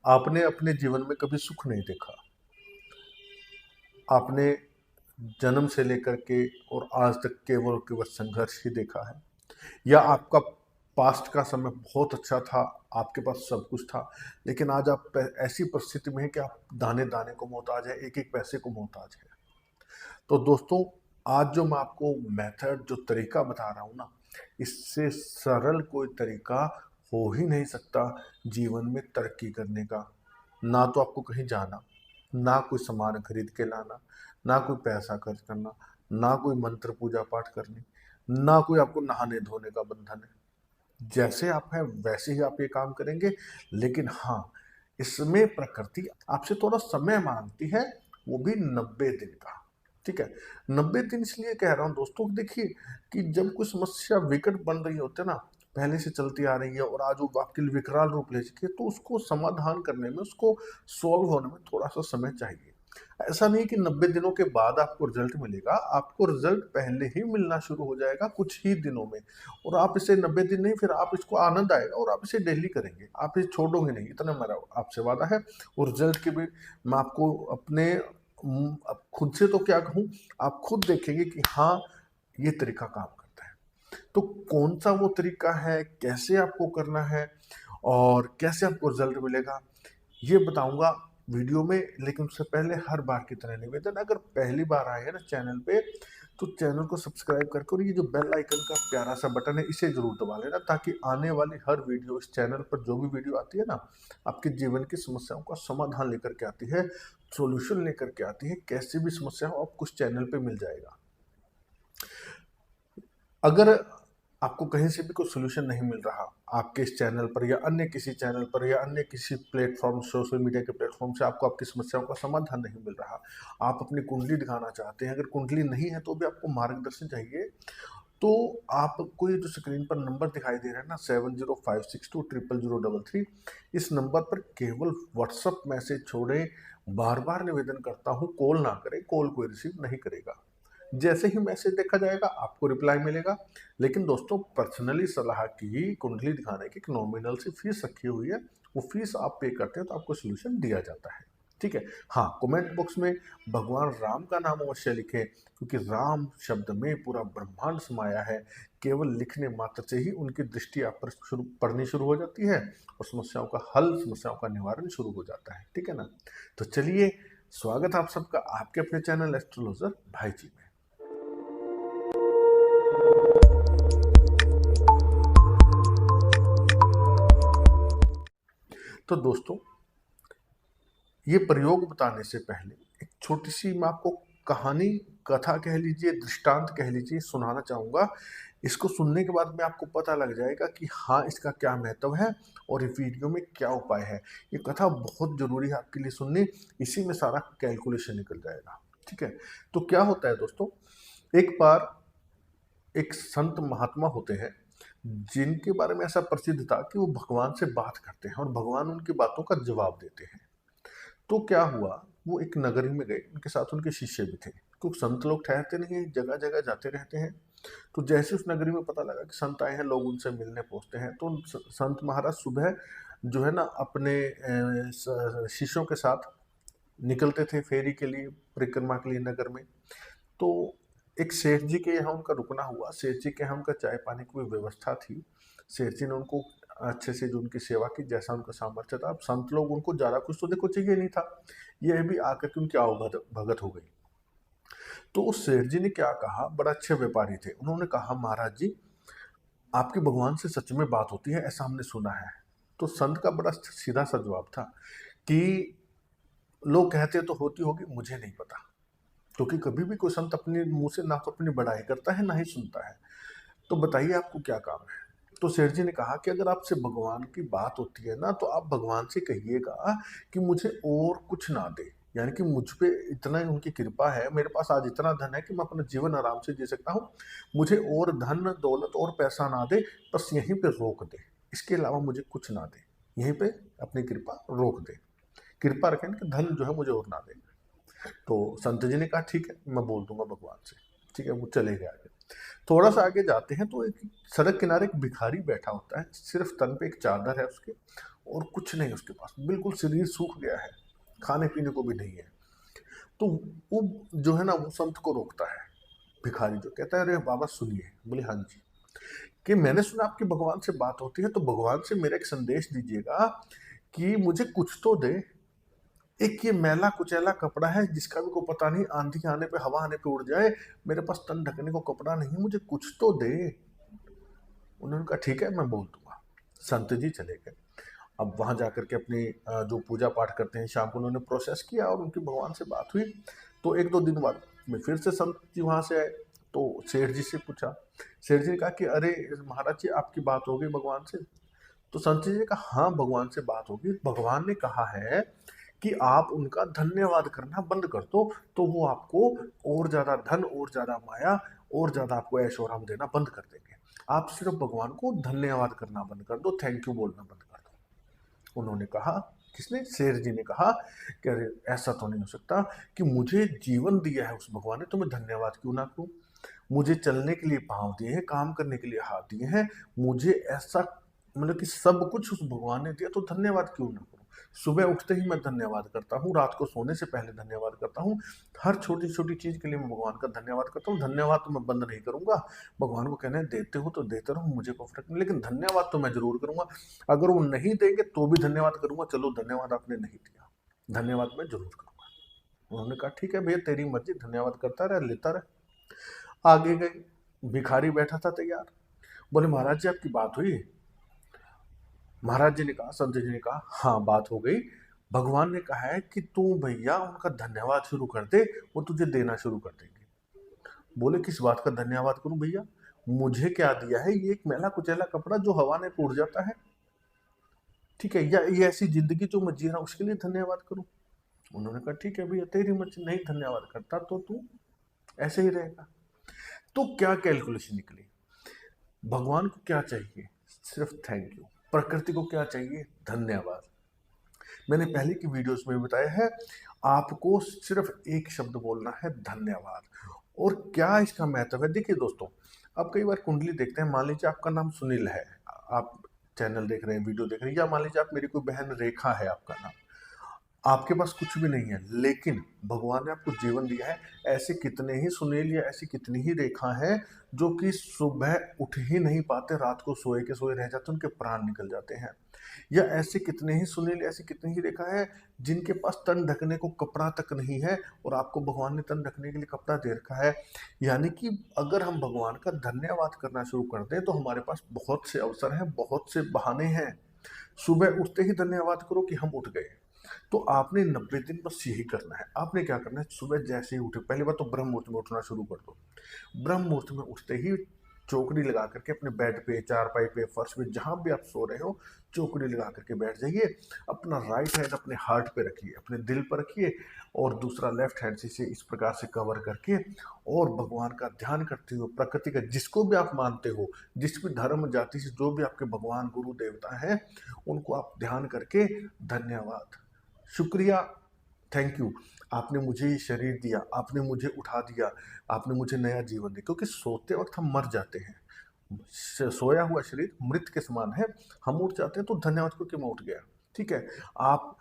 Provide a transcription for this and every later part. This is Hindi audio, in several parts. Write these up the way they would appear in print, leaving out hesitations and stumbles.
आपने अपने जीवन में कभी सुख नहीं देखा। आपने जन्म से लेकर के और आज तक केवल केवल संघर्ष ही देखा है, या आपका पास्ट का समय बहुत अच्छा था, आपके पास सब कुछ था, लेकिन आज आप ऐसी परिस्थिति में हैं कि आप दाने दाने को मोहताज है, एक एक पैसे को मोहताज है। तो दोस्तों, आज जो मैं आपको मेथड जो तरीका बता रहा हूँ ना, इससे सरल कोई तरीका हो ही नहीं सकता जीवन में तरक्की करने का। ना तो आपको कहीं जाना, ना कोई सामान खरीद के लाना, ना कोई पैसा खर्च करना, ना कोई मंत्र पूजा पाठ करनी, ना कोई आपको नहाने धोने का बंधन है। जैसे आप हैं वैसे ही आप ये काम करेंगे। लेकिन हाँ, इसमें प्रकृति आपसे थोड़ा समय मांगती है, वो भी 90 दिन का। ठीक है, 90 दिन इसलिए कह रहा हूँ दोस्तों, देखिए कि जब कोई समस्या विकट बन रही होती है ना, पहले से चलती आ रही है और आज वो आपके लिए विकराल रूप ले चुकी है, तो उसको समाधान करने में, उसको सॉल्व होने में थोड़ा सा समय चाहिए। ऐसा नहीं कि 90 दिनों के बाद आपको रिजल्ट मिलेगा, आपको रिजल्ट पहले ही मिलना शुरू हो जाएगा कुछ ही दिनों में। और आप इसे 90 दिन नहीं, फिर आप इसको आनंद आएगा और आप इसे डेली करेंगे, आप इसे छोड़ोगे नहीं, इतना मेरा आपसे वादा है। और रिजल्ट की भी मैं आपको अपने अब खुद से तो क्या कहूँ, आप खुद देखेंगे कि हाँ, ये तरीका काम करता है। तो कौन सा वो तरीका है, कैसे आपको करना है और कैसे आपको रिजल्ट मिलेगा, ये बताऊंगा वीडियो में। लेकिन उससे पहले हर बार की तरह निवेदन, अगर पहली बार आए हैं ना चैनल पे, तो चैनल को सब्सक्राइब करके और ये जो बेल आइकन का प्यारा सा बटन है, इसे जरूर दबा लेना, ताकि आने वाली हर वीडियो, इस चैनल पर जो भी वीडियो आती है ना, आपके जीवन की समस्याओं का समाधान लेकर के आती है, सॉल्यूशन लेकर के आती है। कैसी भी समस्या हो आपको उस चैनल पे मिल जाएगा। अगर आपको कहीं से भी कोई सॉल्यूशन नहीं मिल रहा, आपके इस चैनल पर या अन्य किसी चैनल पर या अन्य किसी प्लेटफॉर्म, सोशल मीडिया के प्लेटफॉर्म से आपको आपकी समस्याओं का समाधान नहीं मिल रहा, आप अपनी कुंडली दिखाना चाहते हैं, अगर कुंडली नहीं है तो भी आपको मार्गदर्शन चाहिए, तो आपको ये जो स्क्रीन पर नंबर दिखाई दे रहा है ना, 7052620033, इस नंबर पर केवल व्हाट्सअप मैसेज छोड़ें। बार बार निवेदन करता हूँ, कॉल ना करें, कॉल कोई रिसीव नहीं करेगा। जैसे ही मैसेज देखा जाएगा आपको रिप्लाई मिलेगा। लेकिन दोस्तों, पर्सनली सलाह की, कुंडली दिखाने की एक नॉमिनल सी फीस रखी हुई है, वो फीस आप पे करते हैं तो आपको सोल्यूशन दिया जाता है। ठीक है, हाँ, कमेंट बॉक्स में भगवान राम का नाम अवश्य लिखें, क्योंकि राम शब्द में पूरा ब्रह्मांड समाया है। केवल लिखने मात्र से ही उनकी दृष्टि आप पर पड़नी शुरू हो जाती है और समस्याओं का हल, समस्याओं का निवारण शुरू हो जाता है। ठीक है ना, तो चलिए, स्वागत है आप सबका आपके अपने चैनल एस्ट्रोलॉजर भाई जी में। तो दोस्तों, ये प्रयोग बताने से पहले एक छोटी सी मैं आपको कहानी, कथा कह लीजिए, दृष्टांत कह लीजिए, सुनाना चाहूँगा। इसको सुनने के बाद में आपको पता लग जाएगा कि हाँ, इसका क्या महत्व है और इस वीडियो में क्या उपाय है। ये कथा बहुत ज़रूरी है आपके लिए सुननी, इसी में सारा कैलकुलेशन निकल जाएगा। ठीक है, तो क्या होता है दोस्तों, एक बार एक संत महात्मा होते हैं, जिनके बारे में ऐसा प्रसिद्ध था कि वो भगवान से बात करते हैं और भगवान उनकी बातों का जवाब देते हैं। तो क्या हुआ, वो एक नगरी में गए, उनके साथ उनके शिष्य भी थे, क्योंकि संत लोग ठहरते नहीं हैं, जगह जगह जाते रहते हैं। तो जैसे उस नगरी में पता लगा कि संत आए हैं, लोग उनसे मिलने पहुंचते हैं, तो संत महाराज सुबह जो है ना अपने शिष्यों के साथ निकलते थे फेरी के लिए, परिक्रमा के लिए नगर में। तो एक सेठ जी के यहाँ उनका रुकना हुआ। सेठ जी के यहाँ उनका चाय पानी की कोई व्यवस्था थी। सेठ जी ने उनको अच्छे से जो उनकी सेवा की, जैसा उनका सामर्थ्य था। अब संत लोग, उनको ज़्यादा कुछ तो देखो चाहिए नहीं था, यह भी आकर के उनकी आवभगत भगत हो गई। तो उस सेठ जी ने क्या कहा, बड़ा अच्छे व्यापारी थे, उन्होंने कहा, महाराज जी, आपकी भगवान से सच में बात होती है, ऐसा हमने सुना है। तो संत का बड़ा सीधा सा जवाब था कि लोग कहते तो होती होगी, मुझे नहीं पता, क्योंकि कभी भी कोई संत अपने मुंह से ना तो अपनी बड़ाई करता है ना ही सुनता है। तो बताइए आपको क्या काम है। तो सेठ जी ने कहा कि अगर आपसे भगवान की बात होती है ना, तो आप भगवान से कहिएगा कि मुझे और कुछ ना दे, यानी कि मुझ पे इतना ही उनकी कृपा है, मेरे पास आज इतना धन है कि मैं अपना जीवन आराम से जी सकता हूँ, मुझे और धन दौलत और पैसा ना दे, बस यहीं पे रोक दे, इसके अलावा मुझे कुछ ना दे, यहीं पे अपनी कृपा रोक दे, कृपा रखें कि धन जो है मुझे और ना दे। तो संत जी ने कहा, ठीक है, मैं बोल दूंगा भगवान से। ठीक है, वो चले गए आगे। थोड़ा सा आगे जाते हैं तो एक सड़क किनारे एक भिखारी बैठा होता है, सिर्फ तन पे एक चादर है उसके, और कुछ नहीं उसके पास, बिल्कुल शरीर सूख गया है, खाने पीने को भी नहीं है। तो वो जो है ना, वो संत को रोकता है, भिखारी जो कहता है, अरे बाबा सुनिए। बोले हाँ जी, कि मैंने सुना आपकी भगवान से बात होती है, तो भगवान से मेरा एक संदेश दीजिएगा कि मुझे कुछ तो दे। एक ये मैला कुचैला कपड़ा है जिसका भी कोई पता नहीं, आंधी आने पे हवा आने पे उड़ जाए, मेरे पास तन ढकने को कपड़ा नहीं, मुझे कुछ तो दे। उन्होंने कहा ठीक है मैं बोल दूंगा। संत जी चले गए। अब वहां जाकर के अपनी जो पूजा पाठ करते हैं शाम को, उन्होंने प्रोसेस किया और उनकी भगवान से बात हुई। तो एक दो दिन बाद में फिर से संत जी वहां से आए, तो सेठ जी से पूछा। सेठ जी ने कहा कि अरे महाराज जी आपकी बात हो गई भगवान से? तो संत जी ने कहा हाँ भगवान से बात होगी, भगवान ने कहा है कि आप उनका धन्यवाद करना बंद कर दो, तो वो आपको और ज्यादा धन और ज्यादा माया और ज्यादा आपको ऐशो आराम देना बंद कर देंगे। आप सिर्फ भगवान को धन्यवाद करना बंद कर दो, थैंक यू बोलना बंद कर दो। उन्होंने कहा, किसने? शेर जी ने कहा कि अरे ऐसा तो नहीं हो सकता कि मुझे जीवन दिया है उस भगवान ने, तो मैं धन्यवाद क्यों ना करूं? मुझे चलने के लिए पाँव दिए हैं, काम करने के लिए हाथ दिए हैं, मुझे ऐसा मतलब कि सब कुछ उस भगवान ने दिया, तो धन्यवाद क्यों ना करूं? सुबह उठते ही मैं धन्यवाद करता हूँ, रात को सोने से पहले धन्यवाद करता हूँ, हर छोटी छोटी चीज के लिए मैं भगवान का धन्यवाद करता हूँ। धन्यवाद तो मैं बंद नहीं करूंगा। भगवान को कहना है देते हो तो देते रहो, मुझे कोई फर्क नहीं, लेकिन धन्यवाद तो मैं जरूर करूंगा। अगर वो नहीं देंगे तो भी धन्यवाद करूंगा, चलो धन्यवाद आपने नहीं दिया, धन्यवाद मैं जरूर करूंगा। उन्होंने कहा ठीक है भैया तेरी मर्जी, धन्यवाद करता रहे, लेता रहे। आगे गए, भिखारी बैठा था तैयार। बोले महाराज जी आपकी बात हुई? महाराज जी ने कहा, संत जी ने कहा हाँ बात हो गई। भगवान ने कहा है कि तू भैया उनका धन्यवाद शुरू कर दे, वो तुझे देना शुरू कर देंगे। बोले किस बात का धन्यवाद करूं भैया? मुझे क्या दिया है? ये एक मैला कुचैला कपड़ा जो हवा में उड़ जाता है, ठीक है, या ये ऐसी जिंदगी जो मैं जी रहा हूं उसके लिए धन्यवाद करूं? उन्होंने कहा ठीक है भैया तेरी मर्जी, नहीं धन्यवाद करता तो तू ऐसे ही रहेगा। तो क्या कैलकुलेशन निकली? भगवान को क्या चाहिए? सिर्फ थैंक यू। प्रकृति को क्या चाहिए? धन्यवाद। मैंने पहले की वीडियोस में बताया है, आपको सिर्फ एक शब्द बोलना है, धन्यवाद। और क्या इसका महत्व है? देखिए दोस्तों, आप कई बार कुंडली देखते हैं, मान लीजिए आपका नाम सुनील है, आप चैनल देख रहे हैं, वीडियो देख रहे हैं, या मान लीजिए आप मेरी कोई बहन रेखा है आपका नाम, आपके पास कुछ भी नहीं है, लेकिन भगवान ने आपको जीवन दिया है। ऐसे कितने ही सुनील या ऐसी कितनी ही रेखा हैं जो कि सुबह उठ ही नहीं पाते, रात को सोए के सोए रह जाते, उनके प्राण निकल जाते हैं। या ऐसे कितने ही सुनील, ऐसी कितनी ही रेखा है जिनके पास तन ढकने को कपड़ा तक नहीं है, और आपको भगवान ने तन ढकने के लिए कपड़ा दे रखा है। यानी कि अगर हम भगवान का धन्यवाद करना शुरू कर दें तो हमारे पास बहुत से अवसर हैं, बहुत से बहाने हैं। सुबह उठते ही धन्यवाद करो कि हम उठ गए। तो आपने 90 दिन बस यही करना है। आपने क्या करना है? सुबह जैसे ही उठे, पहली बात तो ब्रह्म मुहूर्त में उठना शुरू कर दो। ब्रह्म मुहूर्त में उठते ही चौकड़ी लगा करके अपने बेड पे, चारपाई पे, फर्श पे, जहां भी आप सो रहे हो, चौकड़ी लगा करके बैठ जाइए। अपना राइट हैंड अपने हार्ट पे रखिए, अपने दिल पर रखिए, और दूसरा लेफ्ट हैंड से इस प्रकार से कवर करके, और भगवान का ध्यान करते हुए, प्रकृति का जिसको भी आप मानते हो, जिस भी धर्म जाति से जो भी आपके भगवान गुरु देवता हैं, उनको आप ध्यान करके धन्यवाद, शुक्रिया, थैंक यू, आपने मुझे ये शरीर दिया, आपने मुझे उठा दिया, आपने मुझे नया जीवन दिया। क्योंकि सोते वक्त हम मर जाते हैं, सोया हुआ शरीर मृत के समान है, हम उठ जाते हैं तो धन्यवाद करो कि मैं उठ गया। ठीक है, आप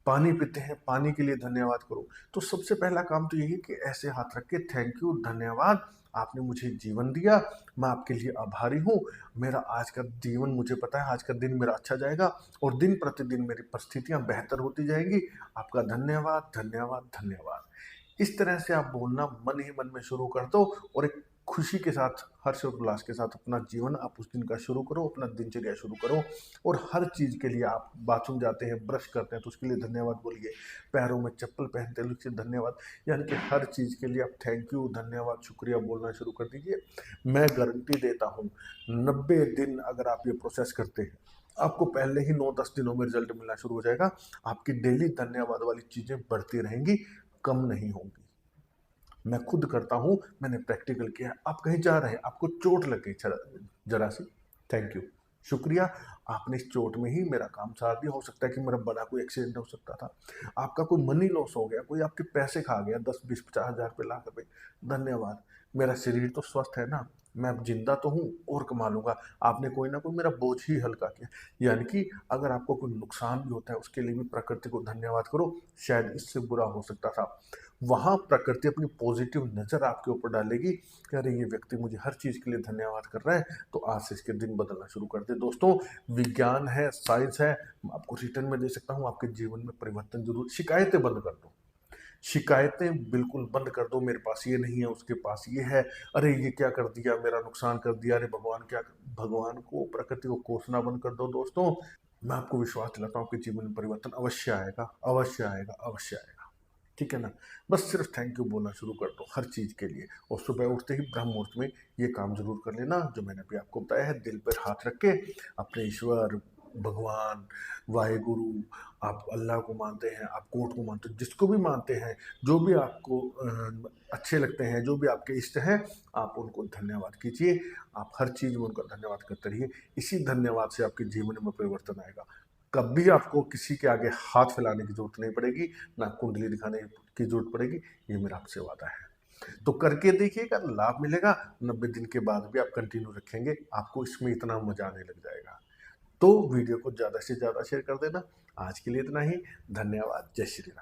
पानी पीते हैं, पानी के लिए धन्यवाद करो। तो सबसे पहला काम तो यही कि ऐसे हाथ रख के थैंक यू, धन्यवाद, आपने मुझे जीवन दिया, मैं आपके लिए आभारी हूँ। मेरा आज का जीवन, मुझे पता है आज का दिन मेरा अच्छा जाएगा, और दिन प्रतिदिन मेरी परिस्थितियां बेहतर होती जाएंगी। आपका धन्यवाद, धन्यवाद, धन्यवाद। इस तरह से आप बोलना मन ही मन में शुरू कर दो, और एक खुशी के साथ, हर्ष और उल्लास के साथ अपना जीवन आप उस दिन का शुरू करो, अपना दिनचर्या शुरू करो। और हर चीज़ के लिए, आप बाथरूम जाते हैं, ब्रश करते हैं तो उसके लिए धन्यवाद बोलिए, पैरों में चप्पल पहनते हैं उसके लिए धन्यवाद। यानी कि हर चीज़ के लिए आप थैंक यू, धन्यवाद, शुक्रिया बोलना शुरू कर दीजिए। मैं गारंटी देता हूँ, 90 दिन अगर आप ये प्रोसेस करते हैं, आपको पहले ही 9-10 दिनों में रिजल्ट मिलना शुरू हो जाएगा। आपकी डेली धन्यवाद वाली चीज़ें बढ़ती रहेंगी, कम नहीं होंगी। मैं खुद करता हूं, मैंने प्रैक्टिकल किया है। आप कहीं जा रहे हैं, आपको चोट लग गई जरा सी, थैंक यू, शुक्रिया, आपने इस चोट में ही मेरा काम सार दिया। हो सकता है कि मेरा बड़ा कोई एक्सीडेंट हो सकता था, आपका कोई मनी लॉस हो गया, कोई आपके पैसे खा गया, 10, 20, 50 हज़ार रुपये, लाख रुपए, धन्यवाद, मेरा शरीर तो स्वस्थ है ना, मैं अब ज़िंदा तो हूँ और कमा लूँगा। आपने कोई न कोई मेरा बोझ ही हल्का किया। यानी कि अगर आपको कोई नुकसान भी होता है, उसके लिए भी प्रकृति को धन्यवाद करो, शायद इससे बुरा हो सकता था। वहाँ प्रकृति अपनी पॉज़िटिव नज़र आपके ऊपर डालेगी कि अरे! ये व्यक्ति मुझे हर चीज़ के लिए धन्यवाद कर रहा है, तो आज से इसके दिन बदलना शुरू कर दें। दोस्तों, विज्ञान है, साइंस है, मैं आपको रिटर्न में दे सकता हूँ, आपके जीवन में परिवर्तन ज़रूर। शिकायतें बंद कर दो। शिकायतें बिल्कुल बंद कर दो, मेरे पास ये नहीं है, उसके पास ये है, अरे ये क्या कर दिया, मेरा नुकसान कर दिया, अरे भगवान क्या भगवान को, प्रकृति को कोसना बंद कर दो दोस्तों। मैं आपको विश्वास दिलाता हूँ आपके जीवन में परिवर्तन अवश्य आएगा, अवश्य आएगा, अवश्य आएगा। ठीक है ना? बस सिर्फ थैंक यू बोलना शुरू कर दो हर चीज़ के लिए और सुबह उठते ही ब्रह्म मुहूर्त में ये काम ज़रूर कर लेना जो मैंने अभी आपको बताया है। दिल पर हाथ रख के अपने ईश्वर, भगवान, वाहेगुरु, आप अल्लाह को मानते हैं, आप कोर्ट को मानते हो, जिसको भी मानते हैं, जो भी आपको अच्छे लगते हैं, जो भी आपके इष्ट हैं, आप उनको धन्यवाद कीजिए। आप हर चीज़ में उनका धन्यवाद करते रहिए। इसी धन्यवाद से आपके जीवन में परिवर्तन आएगा। कभी आपको किसी के आगे हाथ फैलाने की ज़रूरत नहीं पड़ेगी, ना कुंडली दिखाने की ज़रूरत पड़ेगी, ये मेरा आपसे वादा है। तो करके देखिएगा, लाभ मिलेगा, 90 दिन के बाद भी आप कंटिन्यू रखेंगे, आपको इसमें इतना मज़ा आने लग जाएगा। तो वीडियो को ज़्यादा से ज़्यादा शेयर कर देना। आज के लिए इतना ही। धन्यवाद। जय श्री राम।